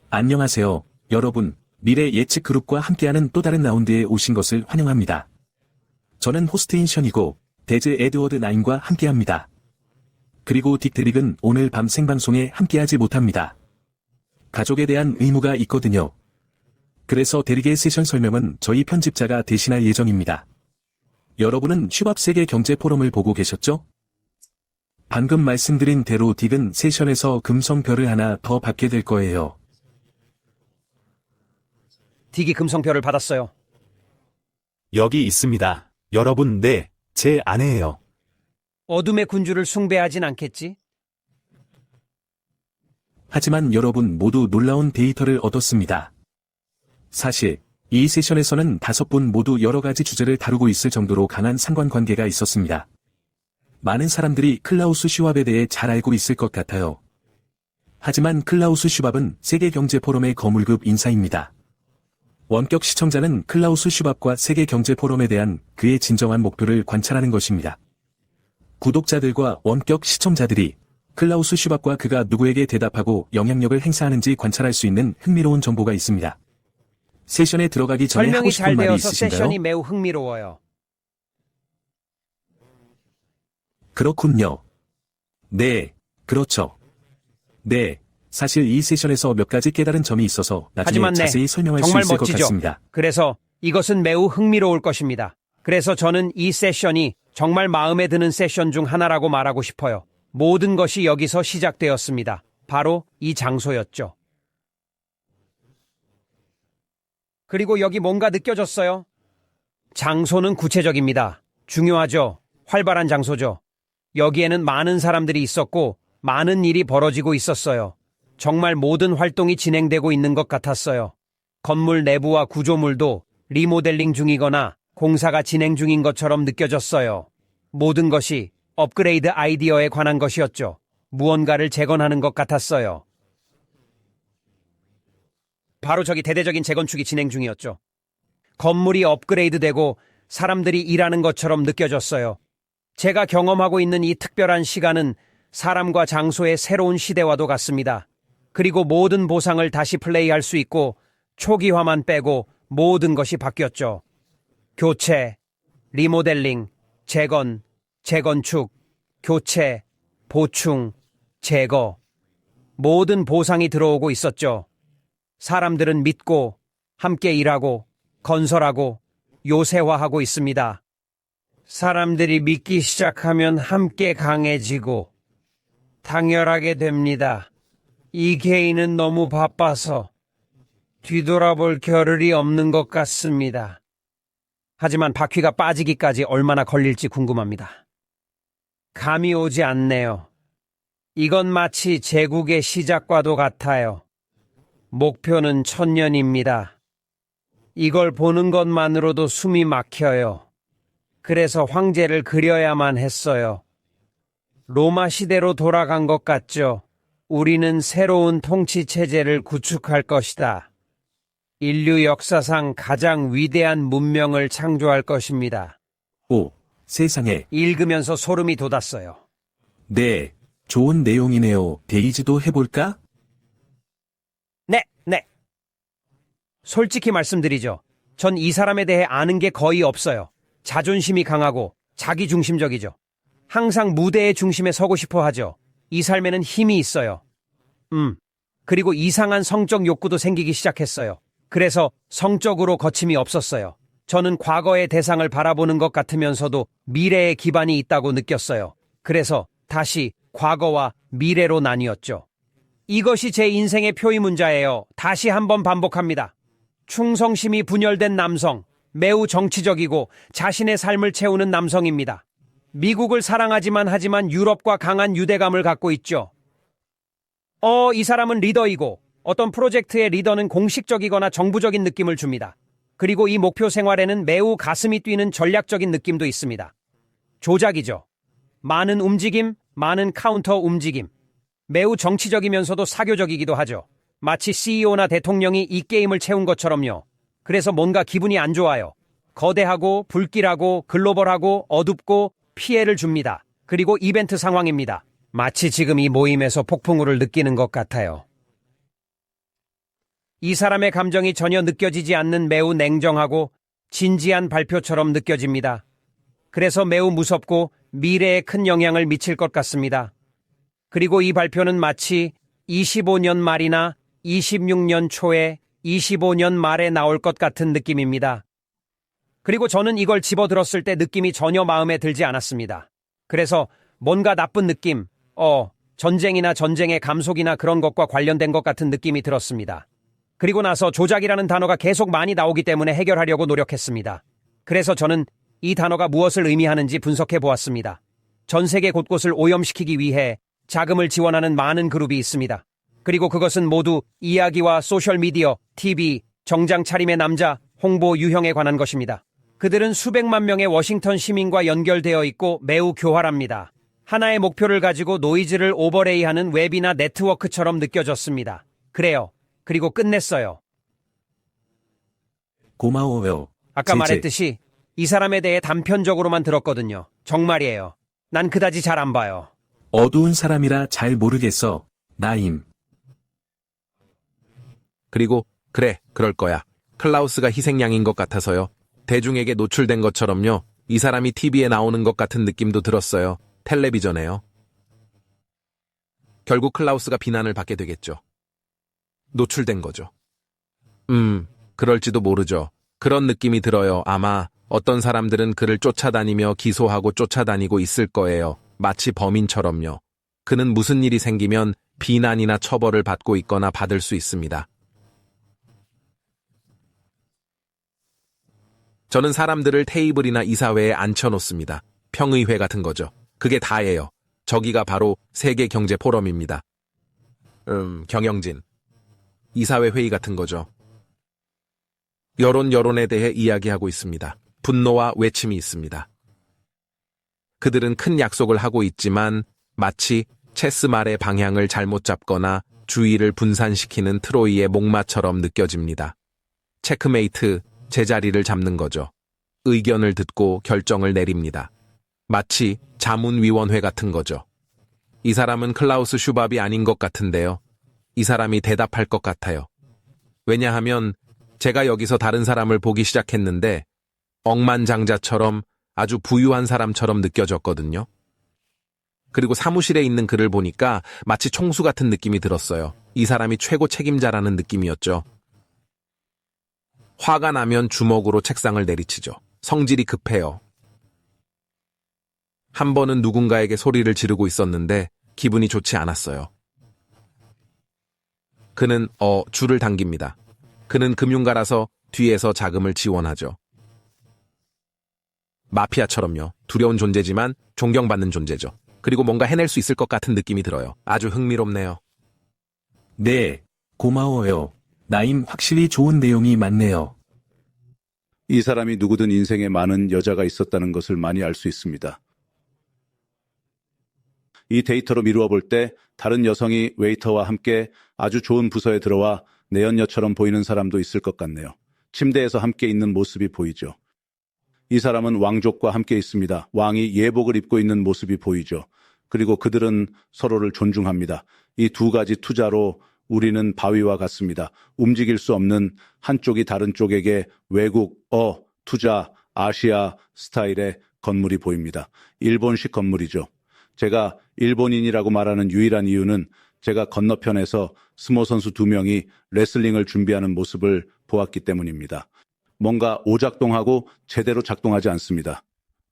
안녕하세요, 여러분. 미래 예측 그룹과 함께하는 또 다른 라운드에 오신 것을 환영합니다. 저는 호스트인 션이고, 데즈 에드워드 나인과 함께합니다. 그리고 딕드릭은 오늘 밤 생방송에 함께하지 못합니다. 가족에 대한 의무가 있거든요. 그래서 데릭의 세션 설명은 저희 편집자가 대신할 예정입니다. 여러분은 슈밥 세계 경제 포럼을 보고 계셨죠? 방금 말씀드린 대로 딕은 세션에서 금성별을 하나 더 받게 될 거예요. 딕이 금성별을 받았어요. 여기 있습니다. 여러분, 네, 제 아내예요. 어둠의 군주를 숭배하진 않겠지? 하지만 여러분 모두 놀라운 데이터를 얻었습니다. 사실, 이 세션에서는 5분 모두 여러 가지 주제를 다루고 있을 정도로 강한 상관관계가 있었습니다. 많은 사람들이 클라우스 슈왑에 대해 잘 알고 있을 것 같아요. 하지만 클라우스 슈왑은 세계경제포럼의 거물급 인사입니다. 원격 시청자는 클라우스 슈왑과 세계경제포럼에 대한 그의 진정한 목표를 관찰하는 것입니다. 구독자들과 원격 시청자들이 클라우스 슈왑과 그가 누구에게 대답하고 영향력을 행사하는지 관찰할 수 있는 흥미로운 정보가 있습니다. 세션에 들어가기 전에 하고 설명이 잘 싶은 말이 되어서 있으신가요? 세션이 매우 흥미로워요. 그렇군요. 네, 그렇죠. 네, 사실 이 세션에서 몇 가지 깨달은 점이 있어서 나중에 하지만 네, 자세히 설명할 수 정말 있을 것 멋지죠. 같습니다. 그래서 이것은 매우 흥미로울 것입니다. 그래서 저는 이 세션이 정말 마음에 드는 세션 중 하나라고 말하고 싶어요. 모든 것이 여기서 시작되었습니다. 바로 이 장소였죠. 그리고 여기 뭔가 느껴졌어요. 장소는 구체적입니다. 중요하죠. 활발한 장소죠. 여기에는 많은 사람들이 있었고 많은 일이 벌어지고 있었어요. 정말 모든 활동이 진행되고 있는 것 같았어요. 건물 내부와 구조물도 리모델링 중이거나 공사가 진행 중인 것처럼 느껴졌어요. 모든 것이 업그레이드 아이디어에 관한 것이었죠. 무언가를 재건하는 것 같았어요. 바로 저기 대대적인 재건축이 진행 중이었죠. 건물이 업그레이드되고 사람들이 일하는 것처럼 느껴졌어요. 제가 경험하고 있는 이 특별한 시간은 사람과 장소의 새로운 시대와도 같습니다. 그리고 모든 보상을 다시 플레이할 수 있고 초기화만 빼고 모든 것이 바뀌었죠. 교체, 리모델링, 재건, 재건축, 교체, 보충, 제거. 모든 보상이 들어오고 있었죠. 사람들은 믿고 함께 일하고 건설하고 요새화하고 있습니다. 사람들이 믿기 시작하면 함께 강해지고 당연하게 됩니다. 이 개인은 너무 바빠서 뒤돌아볼 겨를이 없는 것 같습니다. 하지만 바퀴가 빠지기까지 얼마나 걸릴지 궁금합니다. 감이 오지 않네요. 이건 마치 제국의 시작과도 같아요. 목표는 1000년입니다. 이걸 보는 것만으로도 숨이 막혀요. 그래서 황제를 그려야만 했어요. 로마 시대로 돌아간 것 같죠? 우리는 새로운 통치 체제를 구축할 것이다. 인류 역사상 가장 위대한 문명을 창조할 것입니다. 오, 세상에. 읽으면서 소름이 돋았어요. 네, 좋은 내용이네요. 데이지도 해볼까? 네. 솔직히 말씀드리죠. 전 이 사람에 대해 아는 게 거의 없어요. 자존심이 강하고 자기중심적이죠. 항상 무대의 중심에 서고 싶어 하죠. 이 삶에는 힘이 있어요. 그리고 이상한 성적 욕구도 생기기 시작했어요. 그래서 성적으로 거침이 없었어요. 저는 과거의 대상을 바라보는 것 같으면서도 미래의 기반이 있다고 느꼈어요. 그래서 다시 과거와 미래로 나뉘었죠. 이것이 제 인생의 표의문자예요. 다시 한번 반복합니다. 충성심이 분열된 남성, 매우 정치적이고 자신의 삶을 채우는 남성입니다. 미국을 사랑하지만 유럽과 강한 유대감을 갖고 있죠. 이 사람은 리더이고 어떤 프로젝트의 리더는 공식적이거나 정부적인 느낌을 줍니다. 그리고 이 목표 생활에는 매우 가슴이 뛰는 전략적인 느낌도 있습니다. 조작이죠. 많은 움직임, 많은 카운터 움직임. 매우 정치적이면서도 사교적이기도 하죠. 마치 CEO나 대통령이 이 게임을 채운 것처럼요. 그래서 뭔가 기분이 안 좋아요. 거대하고 불길하고 글로벌하고 어둡고 피해를 줍니다. 그리고 이벤트 상황입니다. 마치 지금 이 모임에서 폭풍우를 느끼는 것 같아요. 이 사람의 감정이 전혀 느껴지지 않는 매우 냉정하고 진지한 발표처럼 느껴집니다. 그래서 매우 무섭고 미래에 큰 영향을 미칠 것 같습니다. 그리고 이 발표는 마치 25년 말이나 26년 초에 25년 말에 나올 것 같은 느낌입니다. 그리고 저는 이걸 집어들었을 때 느낌이 전혀 마음에 들지 않았습니다. 그래서 뭔가 나쁜 느낌, 전쟁이나 전쟁의 감속이나 그런 것과 관련된 것 같은 느낌이 들었습니다. 그리고 나서 조작이라는 단어가 계속 많이 나오기 때문에 해결하려고 노력했습니다. 그래서 저는 이 단어가 무엇을 의미하는지 분석해 보았습니다. 전 세계 곳곳을 오염시키기 위해 자금을 지원하는 많은 그룹이 있습니다. 그리고 그것은 모두 이야기와 소셜미디어, TV, 정장 차림의 남자, 홍보 유형에 관한 것입니다. 그들은 수백만 명의 워싱턴 시민과 연결되어 있고 매우 교활합니다. 하나의 목표를 가지고 노이즈를 오버레이하는 웹이나 네트워크처럼 느껴졌습니다. 그래요. 그리고 끝냈어요. 고마워요. 아까 제제. 말했듯이 이 사람에 대해 단편적으로만 들었거든요. 정말이에요. 난 그다지 잘 안 봐요. 어두운 사람이라 잘 모르겠어. 나임. 그리고 그래, 그럴 거야. 클라우스가 희생양인 것 같아서요. 대중에게 노출된 것처럼요. 이 사람이 TV에 나오는 것 같은 느낌도 들었어요. 텔레비전에요. 결국 클라우스가 비난을 받게 되겠죠. 노출된 거죠. 그럴지도 모르죠. 그런 느낌이 들어요. 아마 어떤 사람들은 그를 쫓아다니며 기소하고 쫓아다니고 있을 거예요. 마치 범인처럼요. 그는 무슨 일이 생기면 비난이나 처벌을 받고 있거나 받을 수 있습니다. 저는 사람들을 테이블이나 이사회에 앉혀놓습니다. 평의회 같은 거죠. 그게 다예요. 저기가 바로 세계경제포럼입니다. 경영진. 이사회 회의 같은 거죠. 여론에 대해 이야기하고 있습니다. 분노와 외침이 있습니다. 그들은 큰 약속을 하고 있지만 마치 체스말의 방향을 잘못 잡거나 주의를 분산시키는 트로이의 목마처럼 느껴집니다. 체크메이트, 제자리를 잡는 거죠. 의견을 듣고 결정을 내립니다. 마치 자문위원회 같은 거죠. 이 사람은 클라우스 슈밥이 아닌 것 같은데요. 이 사람이 대답할 것 같아요. 왜냐하면 제가 여기서 다른 사람을 보기 시작했는데 억만장자처럼 아주 부유한 사람처럼 느껴졌거든요. 그리고 사무실에 있는 그를 보니까 마치 총수 같은 느낌이 들었어요. 이 사람이 최고 책임자라는 느낌이었죠. 화가 나면 주먹으로 책상을 내리치죠. 성질이 급해요. 한 번은 누군가에게 소리를 지르고 있었는데 기분이 좋지 않았어요. 그는 줄을 당깁니다. 그는 금융가라서 뒤에서 자금을 지원하죠. 마피아처럼요. 두려운 존재지만 존경받는 존재죠. 그리고 뭔가 해낼 수 있을 것 같은 느낌이 들어요. 아주 흥미롭네요. 네, 고마워요. 나임 확실히 좋은 내용이 많네요. 이 사람이 누구든 인생에 많은 여자가 있었다는 것을 많이 알 수 있습니다. 이 데이터로 미루어 볼 때 다른 여성이 웨이터와 함께 아주 좋은 부서에 들어와 내연녀처럼 보이는 사람도 있을 것 같네요. 침대에서 함께 있는 모습이 보이죠. 이 사람은 왕족과 함께 있습니다. 왕이 예복을 입고 있는 모습이 보이죠. 그리고 그들은 서로를 존중합니다. 이 두 가지 투자로 우리는 바위와 같습니다. 움직일 수 없는 한쪽이 다른 쪽에게 외국, 투자, 아시아 스타일의 건물이 보입니다. 일본식 건물이죠. 제가 일본인이라고 말하는 유일한 이유는 제가 건너편에서 스모 선수 2명이 레슬링을 준비하는 모습을 보았기 때문입니다. 뭔가 오작동하고 제대로 작동하지 않습니다.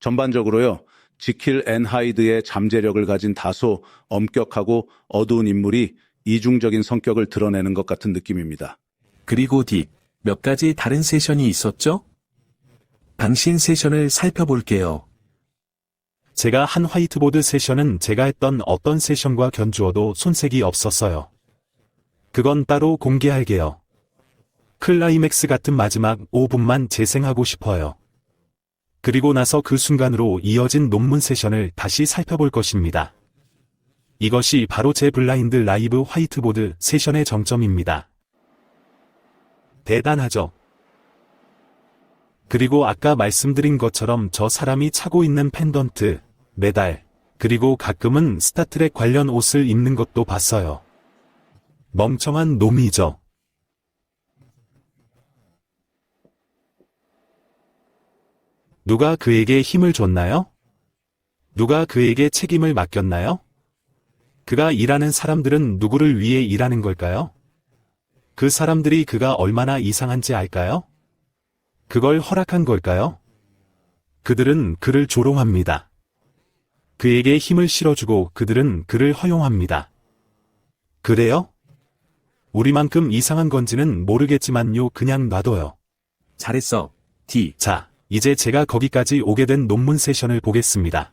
전반적으로요, 지킬 앤 하이드의 잠재력을 가진 다소 엄격하고 어두운 인물이 이중적인 성격을 드러내는 것 같은 느낌입니다. 그리고 몇 가지 다른 세션이 있었죠? 당신 세션을 살펴볼게요. 제가 한 화이트보드 세션은 제가 했던 어떤 세션과 견주어도 손색이 없었어요. 그건 따로 공개할게요. 클라이맥스 같은 마지막 5분만 재생하고 싶어요. 그리고 나서 그 순간으로 이어진 논문 세션을 다시 살펴볼 것입니다. 이것이 바로 제 블라인드 라이브 화이트보드 세션의 정점입니다. 대단하죠? 그리고 아까 말씀드린 것처럼 저 사람이 차고 있는 펜던트, 메달, 그리고 가끔은 스타트랙 관련 옷을 입는 것도 봤어요. 멍청한 놈이죠. 누가 그에게 힘을 줬나요? 누가 그에게 책임을 맡겼나요? 그가 일하는 사람들은 누구를 위해 일하는 걸까요? 그 사람들이 그가 얼마나 이상한지 알까요? 그걸 허락한 걸까요? 그들은 그를 조롱합니다. 그에게 힘을 실어주고 그들은 그를 허용합니다. 그래요? 우리만큼 이상한 건지는 모르겠지만요, 그냥 놔둬요. 잘했어, D. 자, 이제 제가 거기까지 오게 된 논문 세션을 보겠습니다.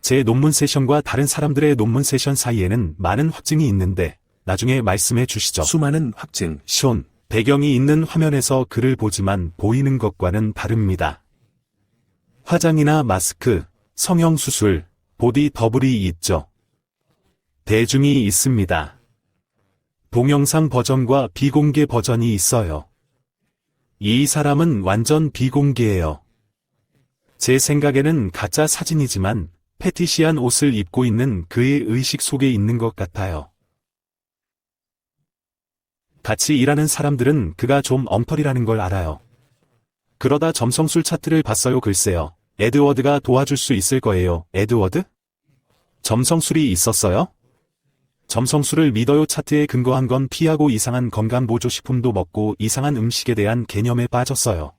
제 논문 세션과 다른 사람들의 논문 세션 사이에는 많은 확증이 있는데 나중에 말씀해 주시죠. 수많은 확증. 숀, 배경이 있는 화면에서 글을 보지만 보이는 것과는 다릅니다. 화장이나 마스크, 성형수술, 보디 더블이 있죠. 대중이 있습니다. 동영상 버전과 비공개 버전이 있어요. 이 사람은 완전 비공개예요. 제 생각에는 가짜 사진이지만 패티시한 옷을 입고 있는 그의 의식 속에 있는 것 같아요. 같이 일하는 사람들은 그가 좀 엉터리라는 걸 알아요. 그러다 점성술 차트를 봤어요. 글쎄요. 에드워드가 도와줄 수 있을 거예요. 에드워드? 점성술이 있었어요? 점성술을 믿어요. 차트에 근거한 건 피하고 이상한 건강보조식품도 먹고 이상한 음식에 대한 개념에 빠졌어요.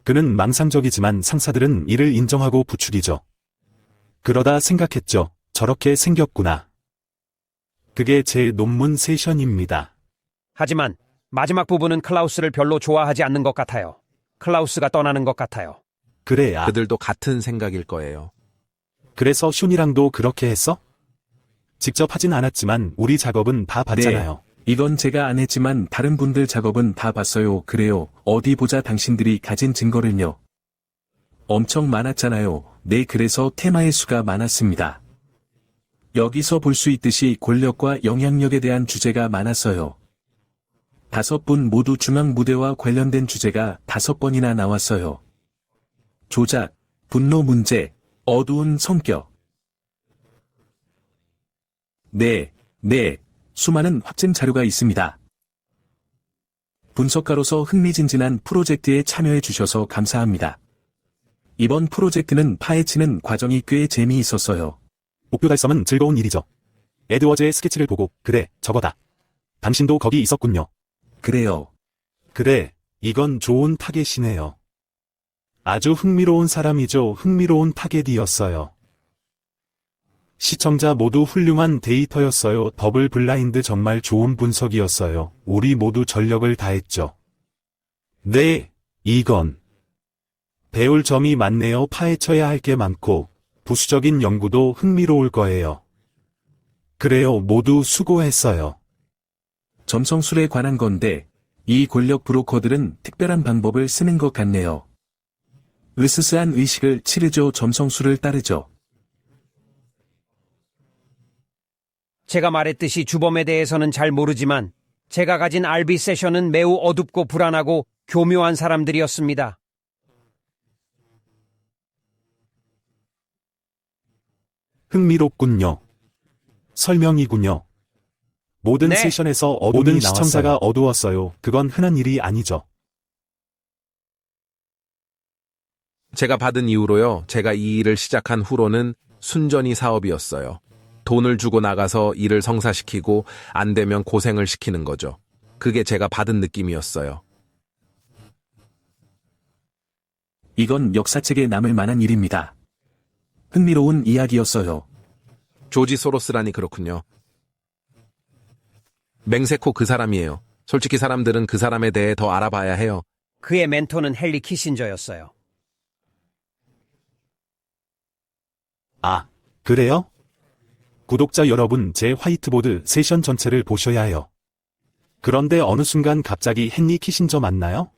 그는 망상적이지만 상사들은 이를 인정하고 부추기죠. 그러다 생각했죠. 저렇게 생겼구나. 그게 제 논문 세션입니다. 하지만 마지막 부분은 클라우스를 별로 좋아하지 않는 것 같아요. 클라우스가 떠나는 것 같아요. 그래야. 그들도 같은 생각일 거예요. 그래서 슌이랑도 그렇게 했어? 직접 하진 않았지만 우리 작업은 다 봤잖아요. 이건 제가 안 했지만 다른 분들 작업은 다 봤어요. 그래요. 어디 보자 당신들이 가진 증거를요. 엄청 많았잖아요. 네, 그래서 테마의 수가 많았습니다. 여기서 볼 수 있듯이 권력과 영향력에 대한 주제가 많았어요. 5분 모두 중앙 무대와 관련된 주제가 5번이나 나왔어요. 조작, 분노 문제, 어두운 성격. 네, 수많은 확증 자료가 있습니다. 분석가로서 흥미진진한 프로젝트에 참여해 주셔서 감사합니다. 이번 프로젝트는 파헤치는 과정이 꽤 재미있었어요. 목표 달성은 즐거운 일이죠. 에드워즈의 스케치를 보고 그래, 저거다. 당신도 거기 있었군요. 그래요. 그래, 이건 좋은 타겟이네요. 아주 흥미로운 사람이죠. 흥미로운 타겟이었어요. 시청자 모두 훌륭한 데이터였어요. 더블 블라인드 정말 좋은 분석이었어요. 우리 모두 전력을 다했죠. 네, 이건 배울 점이 많네요. 파헤쳐야 할 게 많고 부수적인 연구도 흥미로울 거예요. 그래요, 모두 수고했어요. 점성술에 관한 건데 이 권력 브로커들은 특별한 방법을 쓰는 것 같네요. 으스스한 의식을 치르죠. 점성술을 따르죠. 제가 말했듯이 주범에 대해서는 잘 모르지만 제가 가진 RB 세션은 매우 어둡고 불안하고 교묘한 사람들이었습니다. 흥미롭군요. 설명이군요. 모든 네. 세션에서 모든 시청자가 어두웠어요. 그건 흔한 일이 아니죠. 제가 받은 이후로요. 제가 이 일을 시작한 후로는 순전히 사업이었어요. 돈을 주고 나가서 일을 성사시키고 안 되면 고생을 시키는 거죠. 그게 제가 받은 느낌이었어요. 이건 역사책에 남을 만한 일입니다. 흥미로운 이야기였어요. 조지 소로스라니 그렇군요. 맹세코 그 사람이에요. 솔직히 사람들은 그 사람에 대해 더 알아봐야 해요. 그의 멘토는 헨리 키신저였어요. 아, 그래요? 구독자 여러분, 제 화이트보드 세션 전체를 보셔야 해요. 그런데 어느 순간 갑자기 헨리 키신저 맞나요?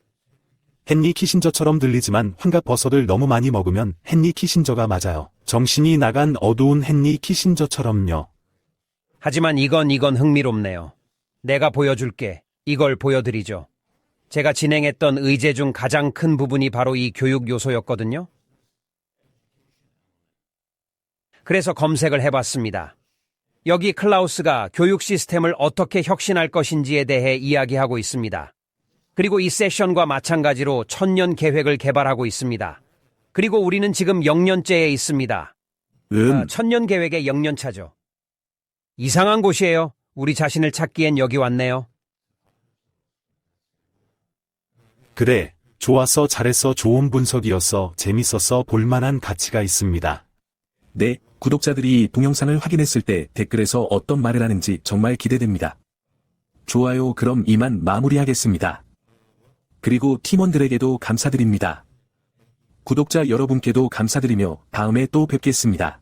헨리 키신저처럼 들리지만 환갑버섯을 너무 많이 먹으면 헨리 키신저가 맞아요. 정신이 나간 어두운 헨리 키신저처럼요. 하지만 이건 흥미롭네요. 내가 보여줄게. 이걸 보여드리죠. 제가 진행했던 의제 중 가장 큰 부분이 바로 이 교육 요소였거든요. 그래서 검색을 해봤습니다. 여기 클라우스가 교육 시스템을 어떻게 혁신할 것인지에 대해 이야기하고 있습니다. 그리고 이 세션과 마찬가지로 1000년 계획을 개발하고 있습니다. 그리고 우리는 지금 0년째에 있습니다. 천년 계획의 0년차죠. 이상한 곳이에요. 우리 자신을 찾기엔 여기 왔네요. 그래, 좋았어, 잘했어, 좋은 분석이었어, 재밌었어, 볼만한 가치가 있습니다. 네, 구독자들이 동영상을 확인했을 때 댓글에서 어떤 말을 하는지 정말 기대됩니다. 좋아요, 그럼 이만 마무리하겠습니다. 그리고 팀원들에게도 감사드립니다. 구독자 여러분께도 감사드리며 다음에 또 뵙겠습니다.